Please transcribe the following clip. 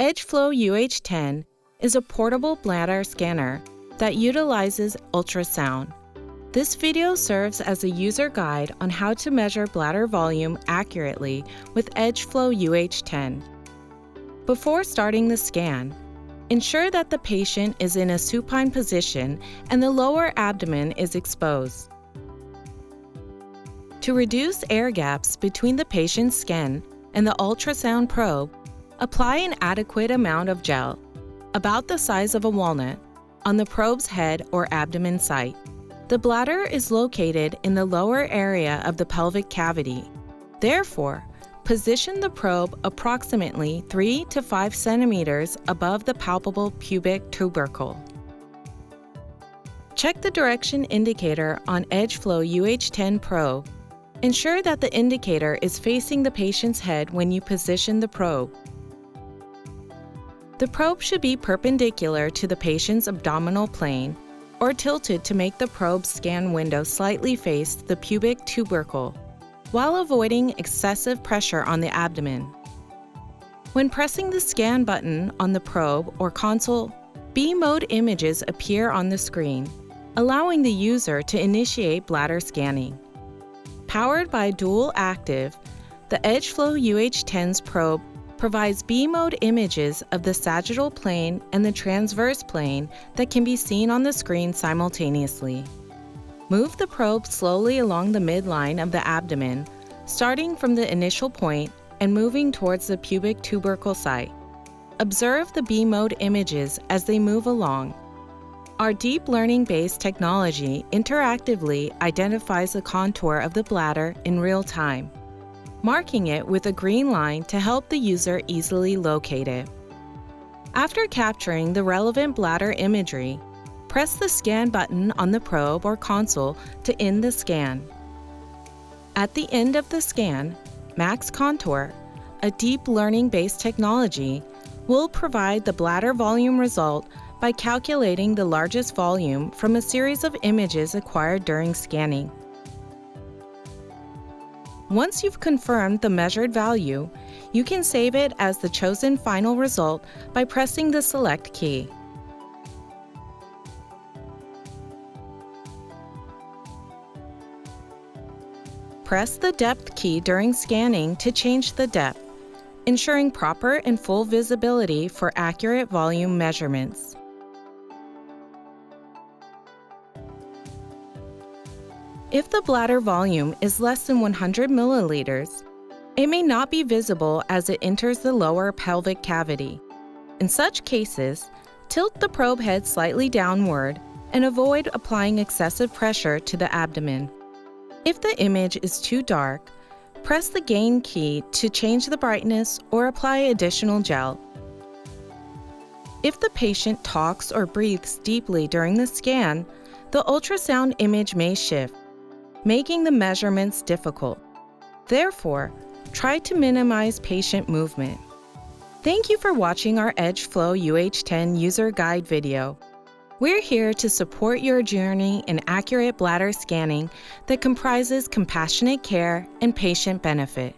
EdgeFlow UH10 is a portable bladder scanner that utilizes ultrasound. This video serves as a user guide on how to measure bladder volume accurately with EdgeFlow UH10. Before starting the scan, ensure that the patient is in a supine position and the lower abdomen is exposed. To reduce air gaps between the patient's skin and the ultrasound probe, apply an adequate amount of gel, about the size of a walnut, on the probe's head or abdomen site. The bladder is located in the lower area of the pelvic cavity. Therefore, position the probe approximately 3 to 5 centimeters above the palpable pubic tubercle. Check the direction indicator on EdgeFlow UH10 probe. Ensure that the indicator is facing the patient's head when you position the probe. The probe should be perpendicular to the patient's abdominal plane or tilted to make the probe's scan window slightly face the pubic tubercle, while avoiding excessive pressure on the abdomen. When pressing the scan button on the probe or console, B-mode images appear on the screen, allowing the user to initiate bladder scanning. Powered by dual active, the EdgeFlow UH10's probe provides B-mode images of the sagittal plane and the transverse plane that can be seen on the screen simultaneously. Move the probe slowly along the midline of the abdomen, starting from the initial point and moving towards the pubic tubercle site. Observe the B-mode images as they move along. Our deep learning-based technology interactively identifies the contour of the bladder in real time, marking it with a green line to help the user easily locate it. After capturing the relevant bladder imagery, press the scan button on the probe or console to end the scan. At the end of the scan, Max Contour, a deep learning-based technology, will provide the bladder volume result by calculating the largest volume from a series of images acquired during scanning. Once you've confirmed the measured value, you can save it as the chosen final result by pressing the Select key. Press the Depth key during scanning to change the depth, ensuring proper and full visibility for accurate volume measurements. If the bladder volume is less than 100 milliliters, it may not be visible as it enters the lower pelvic cavity. In such cases, tilt the probe head slightly downward and avoid applying excessive pressure to the abdomen. If the image is too dark, press the Gain key to change the brightness or apply additional gel. If the patient talks or breathes deeply during the scan, the ultrasound image may shift, making the measurements difficult. Therefore, try to minimize patient movement. Thank you for watching our EdgeFlow UH10 user guide video. We're here to support your journey in accurate bladder scanning that comprises compassionate care and patient benefit.